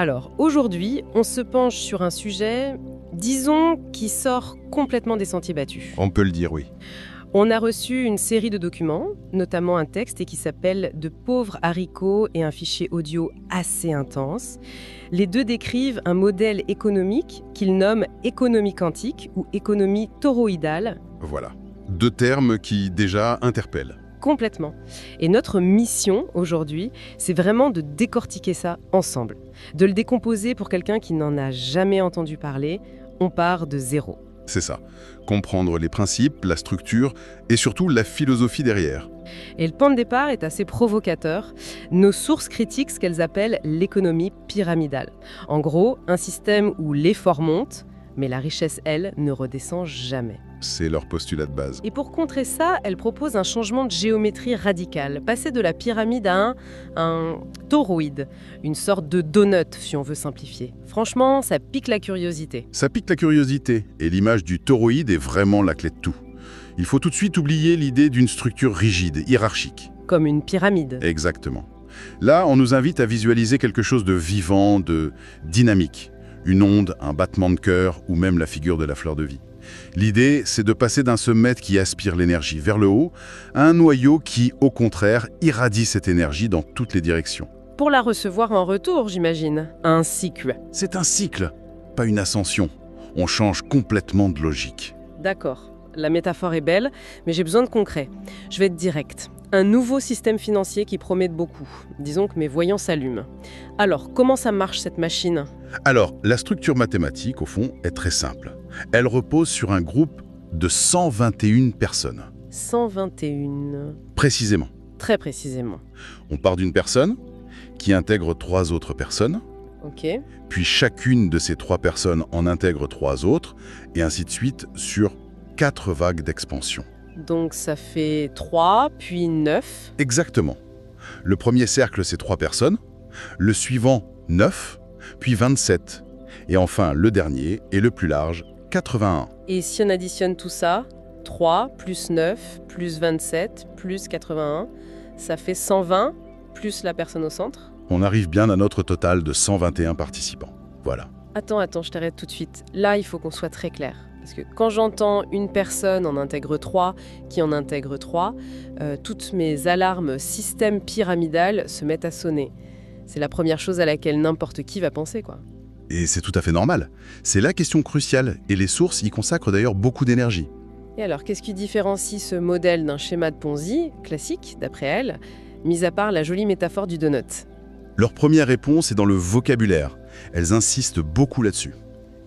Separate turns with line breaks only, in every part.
Alors, aujourd'hui, on se penche sur un sujet, disons, qui sort complètement des sentiers battus.
On peut le dire, oui.
On a reçu une série de documents, notamment un texte qui s'appelle « De pauvres haricots » et un fichier audio assez intense. Les deux décrivent un modèle économique qu'ils nomment économie quantique ou économie toroïdale.
Voilà. Deux termes qui, déjà, interpellent.
Complètement. Et notre mission aujourd'hui, c'est vraiment de décortiquer ça ensemble. De le décomposer pour quelqu'un qui n'en a jamais entendu parler. On part de zéro.
C'est ça. Comprendre les principes, la structure et surtout la philosophie derrière.
Et le point de départ est assez provocateur. Nos sources critiquent ce qu'elles appellent l'économie pyramidale. En gros, un système où l'effort monte, mais la richesse, elle, ne redescend jamais.
C'est leur postulat de base.
Et pour contrer ça, elle propose un changement de géométrie radical, passer de la pyramide à un toroïde, une sorte de donut, si on veut simplifier. Franchement, ça pique la curiosité.
Ça pique la curiosité, et l'image du toroïde est vraiment la clé de tout. Il faut tout de suite oublier l'idée d'une structure rigide, hiérarchique.
Comme une pyramide.
Exactement. Là, on nous invite à visualiser quelque chose de vivant, de dynamique. Une onde, un battement de cœur ou même la figure de la fleur de vie. L'idée, c'est de passer d'un sommet qui aspire l'énergie vers le haut à un noyau qui, au contraire, irradie cette énergie dans toutes les directions.
Pour la recevoir en retour, j'imagine. Un cycle.
C'est un cycle, pas une ascension. On change complètement de logique.
D'accord. La métaphore est belle, mais j'ai besoin de concret. Je vais être direct. Un nouveau système financier qui promet de beaucoup. Disons que mes voyants s'allument. Alors, comment ça marche cette machine ?
Alors, la structure mathématique, au fond, est très simple. Elle repose sur un groupe de 121 personnes.
121.
Précisément.
Très précisément.
On part d'une personne qui intègre 3 autres personnes.
Ok.
Puis chacune de ces 3 personnes en intègre 3 autres, et ainsi de suite sur 4 vagues d'expansion.
Donc ça fait 3, puis 9.
Exactement. Le premier cercle, c'est 3 personnes. Le suivant, 9, puis 27. Et enfin, le dernier, et le plus large, 81.
Et si on additionne tout ça, 3 plus 9 plus 27 plus 81, ça fait 120 plus la personne au centre ?
On arrive bien à notre total de 121 participants. Voilà.
Attends, je t'arrête tout de suite. Là, il faut qu'on soit très clair. Parce que quand j'entends une personne en intègre 3, qui en intègre 3, toutes mes alarmes système pyramidal se mettent à sonner. C'est la première chose à laquelle n'importe qui va penser, quoi.
Et c'est tout à fait normal. C'est la question cruciale, et les sources y consacrent d'ailleurs beaucoup d'énergie.
Et alors, qu'est-ce qui différencie ce modèle d'un schéma de Ponzi, classique, d'après elle, mis à part la jolie métaphore du donut ?
Leur première réponse est dans le vocabulaire. Elles insistent beaucoup là-dessus.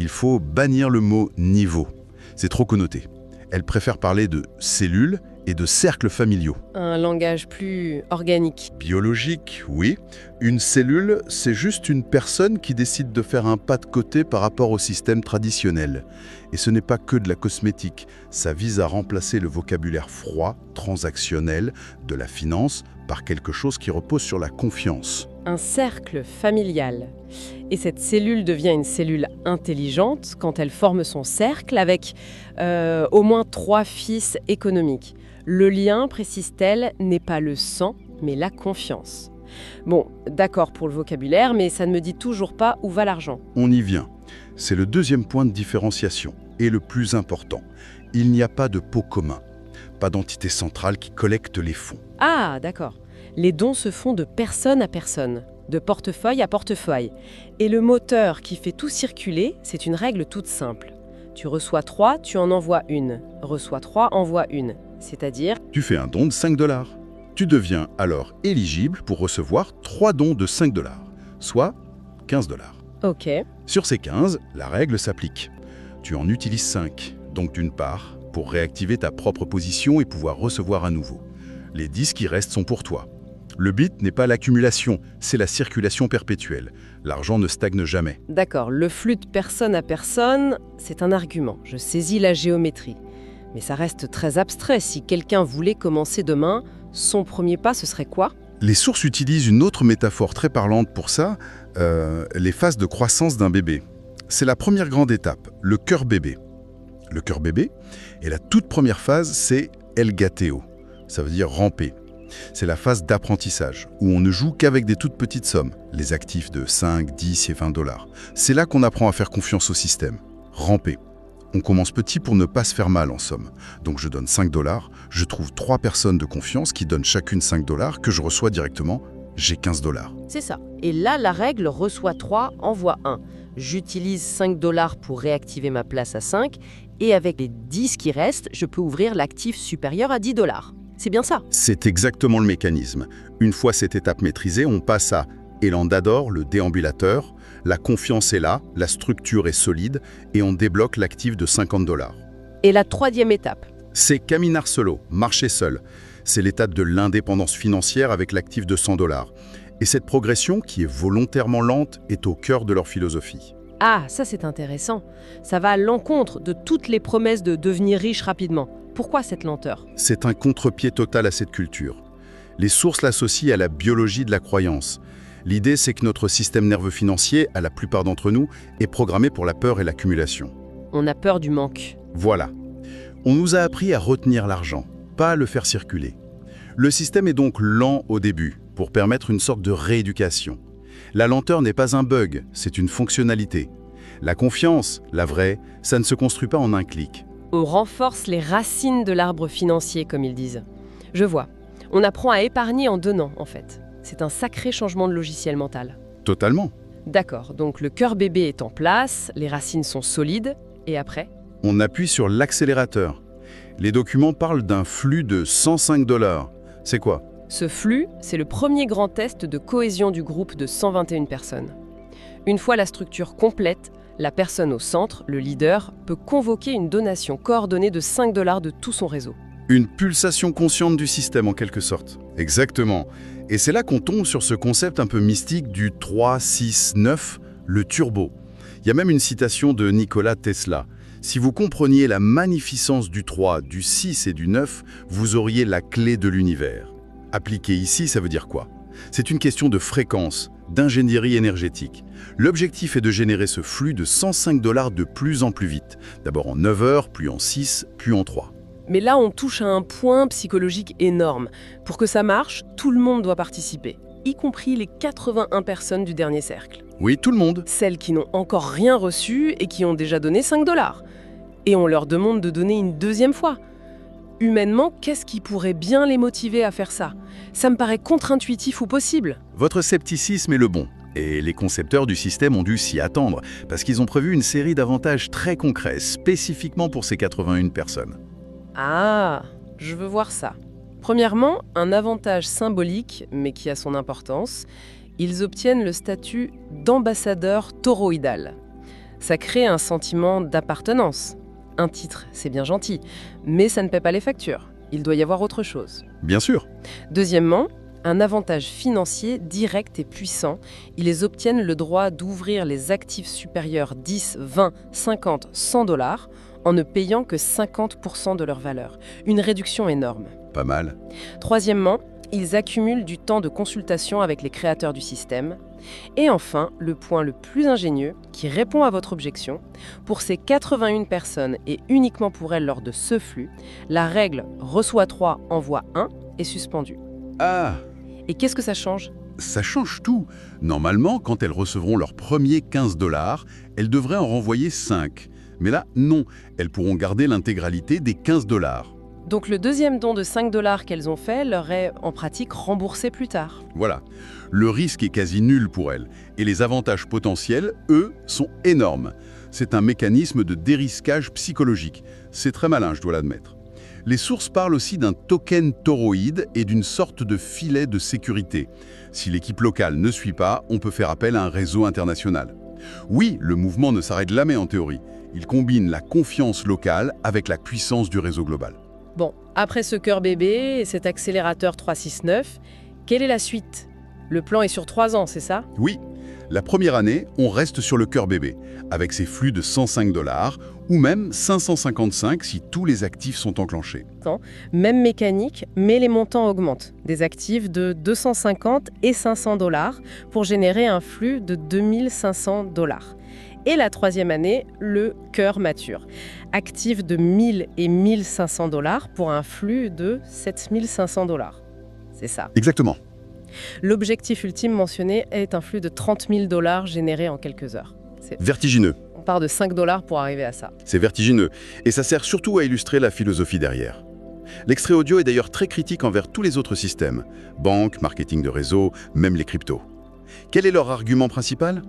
Il faut bannir le mot « niveau ». C'est trop connoté. Elles préfèrent parler de cellules et de cercles familiaux.
Un langage plus organique.
Biologique, oui. Une cellule, c'est juste une personne qui décide de faire un pas de côté par rapport au système traditionnel. Et ce n'est pas que de la cosmétique. Ça vise à remplacer le vocabulaire froid, transactionnel, de la finance, par quelque chose qui repose sur la confiance.
Un cercle familial. Et cette cellule devient une cellule intelligente quand elle forme son cercle avec au moins 3 fils économiques. Le lien, précise-t-elle, n'est pas le sang, mais la confiance. Bon, d'accord pour le vocabulaire, mais ça ne me dit toujours pas où va l'argent.
On y vient. C'est le deuxième point de différenciation, et le plus important. Il n'y a pas de pot commun, pas d'entité centrale qui collecte les fonds.
Ah, d'accord. Les dons se font de personne à personne, de portefeuille à portefeuille. Et le moteur qui fait tout circuler, c'est une règle toute simple. Tu reçois 3, tu en envoies une. Reçois 3, envoie une. C'est-à-dire...
Tu fais un don de 5 $. Tu deviens alors éligible pour recevoir 3 dons de 5 $, soit 15 $.
Ok.
Sur ces 15, la règle s'applique. Tu en utilises 5, donc d'une part, pour réactiver ta propre position et pouvoir recevoir à nouveau. Les 10 qui restent sont pour toi. Le but n'est pas l'accumulation, c'est la circulation perpétuelle. L'argent ne stagne jamais.
D'accord, le flux de personne à personne, c'est un argument. Je saisis la géométrie. Mais ça reste très abstrait. Si quelqu'un voulait commencer demain, son premier pas, ce serait quoi ?
Les sources utilisent une autre métaphore très parlante pour ça, les phases de croissance d'un bébé. C'est la première grande étape, le cœur bébé. Le cœur bébé, et la toute première phase, c'est elgateo. Ça veut dire ramper. C'est la phase d'apprentissage, où on ne joue qu'avec des toutes petites sommes, les actifs de 5, 10 et 20 dollars. C'est là qu'on apprend à faire confiance au système. Ramper. On commence petit pour ne pas se faire mal en somme. Donc je donne 5 dollars, je trouve 3 personnes de confiance qui donnent chacune 5 dollars que je reçois directement, j'ai 15 dollars.
C'est ça. Et là, la règle reçoit 3, envoie 1. J'utilise 5 dollars pour réactiver ma place à 5, et avec les 10 qui restent, je peux ouvrir l'actif supérieur à 10 dollars. C'est bien ça.
C'est exactement le mécanisme. Une fois cette étape maîtrisée, on passe à élan d'Ador, le déambulateur. La confiance est là, la structure est solide, et on débloque l'actif de 50 dollars.
Et la troisième étape?
C'est caminar solo, marcher seul. C'est l'étape de l'indépendance financière avec l'actif de 100 dollars. Et cette progression, qui est volontairement lente, est au cœur de leur philosophie.
Ah, ça c'est intéressant. Ça va à l'encontre de toutes les promesses de devenir riche rapidement. Pourquoi cette lenteur?
C'est un contre-pied total à cette culture. Les sources l'associent à la biologie de la croyance. L'idée, c'est que notre système nerveux financier, à la plupart d'entre nous, est programmé pour la peur et l'accumulation.
On a peur du manque.
Voilà. On nous a appris à retenir l'argent, pas à le faire circuler. Le système est donc lent au début, pour permettre une sorte de rééducation. La lenteur n'est pas un bug, c'est une fonctionnalité. La confiance, la vraie, ça ne se construit pas en un clic.
On renforce les racines de l'arbre financier, comme ils disent. Je vois. On apprend à épargner en donnant, en fait. C'est un sacré changement de logiciel mental.
Totalement.
D'accord, donc le cœur bébé est en place, les racines sont solides, et après?
On appuie sur l'accélérateur. Les documents parlent d'un flux de 105 dollars. C'est quoi?
Ce flux, c'est le premier grand test de cohésion du groupe de 121 personnes. Une fois la structure complète, la personne au centre, le leader, peut convoquer une donation coordonnée de 5 dollars de tout son réseau.
Une pulsation consciente du système en quelque sorte. Exactement. Et c'est là qu'on tombe sur ce concept un peu mystique du 3, 6, 9, le turbo. Il y a même une citation de Nikola Tesla. Si vous compreniez la magnificence du 3, du 6 et du 9, vous auriez la clé de l'univers. Appliqué ici, ça veut dire quoi? C'est une question de fréquence, d'ingénierie énergétique. L'objectif est de générer ce flux de 105 dollars de plus en plus vite. D'abord en 9 heures, puis en 6, puis en 3.
Mais là, on touche à un point psychologique énorme. Pour que ça marche, tout le monde doit participer, y compris les 81 personnes du dernier cercle.
Oui, tout le monde.
Celles qui n'ont encore rien reçu et qui ont déjà donné 5 dollars. Et on leur demande de donner une deuxième fois. Humainement, qu'est-ce qui pourrait bien les motiver à faire ça? Ça me paraît contre-intuitif ou possible.
Votre scepticisme est le bon. Et les concepteurs du système ont dû s'y attendre, parce qu'ils ont prévu une série d'avantages très concrets, spécifiquement pour ces 81 personnes.
Ah, je veux voir ça. Premièrement, un avantage symbolique, mais qui a son importance. Ils obtiennent le statut d'ambassadeur toroïdal. Ça crée un sentiment d'appartenance. Un titre, c'est bien gentil, mais ça ne paie pas les factures. Il doit y avoir autre chose.
Bien sûr.
Deuxièmement, un avantage financier direct et puissant. Ils obtiennent le droit d'ouvrir les actifs supérieurs 10, 20, 50, 100 dollars en ne payant que 50% de leur valeur. Une réduction énorme.
Pas mal.
Troisièmement, ils accumulent du temps de consultation avec les créateurs du système. Et enfin, le point le plus ingénieux, qui répond à votre objection, pour ces 81 personnes et uniquement pour elles lors de ce flux, la règle « reçoit 3, envoie 1 » est suspendue.
Ah!
Et qu'est-ce que ça change?
Ça change tout. Normalement, quand elles recevront leur premier 15 dollars, elles devraient en renvoyer 5. Mais là, non. Elles pourront garder l'intégralité des 15 dollars.
Donc le deuxième don de 5 dollars qu'elles ont fait leur est en pratique remboursé plus tard.
Voilà. Le risque est quasi nul pour elles. Et les avantages potentiels, eux, sont énormes. C'est un mécanisme de dérisquage psychologique. C'est très malin, je dois l'admettre. Les sources parlent aussi d'un token toroïde et d'une sorte de filet de sécurité. Si l'équipe locale ne suit pas, on peut faire appel à un réseau international. Oui, le mouvement ne s'arrête jamais en théorie. Il combine la confiance locale avec la puissance du réseau global.
Bon, après ce cœur bébé et cet accélérateur 369, quelle est la suite? Le plan est sur 3 ans, c'est ça?
Oui, la première année, on reste sur le cœur bébé, avec ses flux de 105 dollars ou même 555 si tous les actifs sont enclenchés.
Même mécanique, mais les montants augmentent. Des actifs de 250 et 500 dollars pour générer un flux de 2500 dollars. Et la troisième année, le cœur mature. Actif de 1000 et 1500 dollars pour un flux de 7500 dollars. c'est ça.
Exactement.
L'objectif ultime mentionné est un flux de 30 000 $ généré en quelques heures.
Vertigineux.
On part de 5 $ pour arriver à ça.
C'est vertigineux. Et ça sert surtout à illustrer la philosophie derrière. L'extrait audio est d'ailleurs très critique envers tous les autres systèmes. Banque, marketing de réseau, même les cryptos. Quel est leur argument principal ?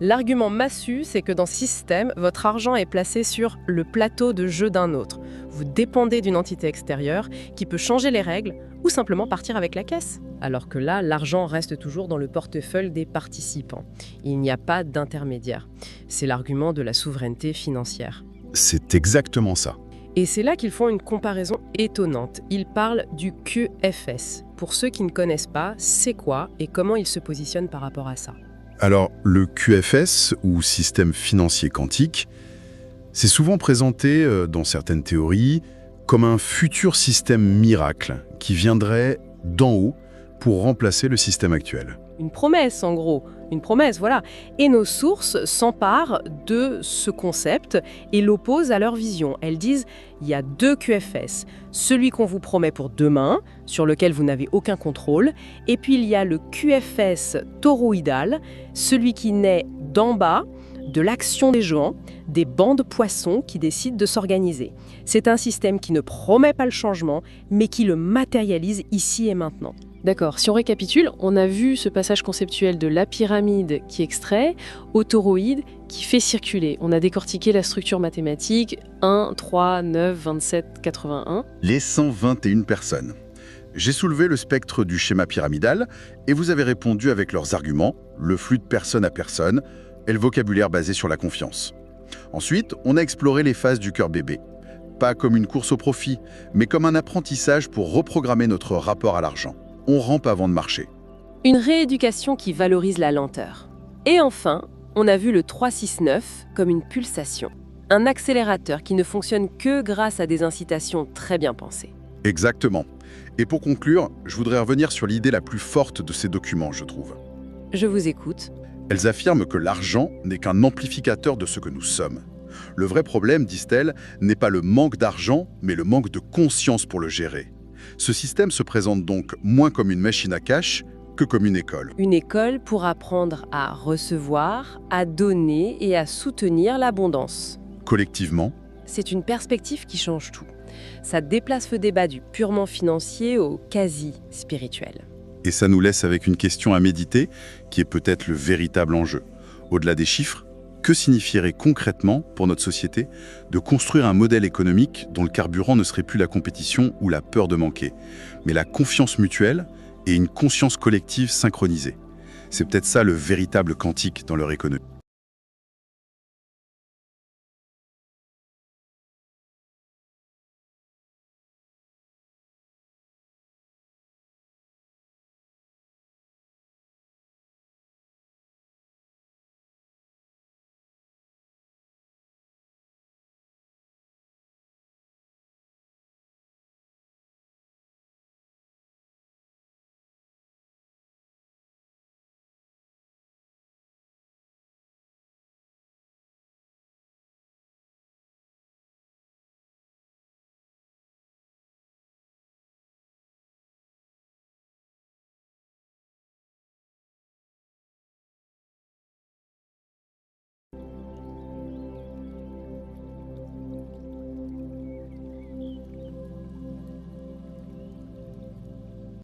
L'argument massu, c'est que dans ce système, votre argent est placé sur le plateau de jeu d'un autre. Vous dépendez d'une entité extérieure qui peut changer les règles ou simplement partir avec la caisse. Alors que là, l'argent reste toujours dans le portefeuille des participants. Il n'y a pas d'intermédiaire. C'est l'argument de la souveraineté financière.
C'est exactement ça.
Et c'est là qu'ils font une comparaison étonnante. Ils parlent du QFS. Pour ceux qui ne connaissent pas, c'est quoi et comment ils se positionnent par rapport à ça ?
Alors, le QFS, ou système financier quantique, c'est souvent présenté dans certaines théories comme un futur système miracle qui viendrait d'en haut pour remplacer le système actuel.
Une promesse, en gros. Une promesse, voilà. Et nos sources s'emparent de ce concept et l'opposent à leur vision. Elles disent, il y a deux QFS. Celui qu'on vous promet pour demain, sur lequel vous n'avez aucun contrôle, et puis il y a le QFS toroïdal, celui qui naît d'en bas, de l'action des géants, des bancs de poissons qui décident de s'organiser. C'est un système qui ne promet pas le changement, mais qui le matérialise ici et maintenant. D'accord, si on récapitule, on a vu ce passage conceptuel de la pyramide qui extrait au toroïde qui fait circuler. On a décortiqué la structure mathématique 1, 3, 9, 27, 81.
Les 121 personnes. J'ai soulevé le spectre du schéma pyramidal et vous avez répondu avec leurs arguments, le flux de personne à personne et le vocabulaire basé sur la confiance. Ensuite, on a exploré les phases du cœur bébé. Pas comme une course au profit, mais comme un apprentissage pour reprogrammer notre rapport à l'argent. On rampe avant de marcher.
Une rééducation qui valorise la lenteur. Et enfin, on a vu le 369 comme une pulsation. Un accélérateur qui ne fonctionne que grâce à des incitations très bien pensées.
Exactement. Et pour conclure, je voudrais revenir sur l'idée la plus forte de ces documents, je trouve.
Je vous écoute.
Elles affirment que l'argent n'est qu'un amplificateur de ce que nous sommes. Le vrai problème, disent-elles, n'est pas le manque d'argent, mais le manque de conscience pour le gérer. Ce système se présente donc moins comme une machine à cash que comme une école.
Une école pour apprendre à recevoir, à donner et à soutenir l'abondance.
Collectivement,
c'est une perspective qui change tout. Ça déplace le débat du purement financier au quasi-spirituel.
Et ça nous laisse avec une question à méditer, qui est peut-être le véritable enjeu. Au-delà des chiffres, que signifierait concrètement, pour notre société, de construire un modèle économique dont le carburant ne serait plus la compétition ou la peur de manquer, mais la confiance mutuelle et une conscience collective synchronisée. C'est peut-être ça le véritable quantique dans leur économie.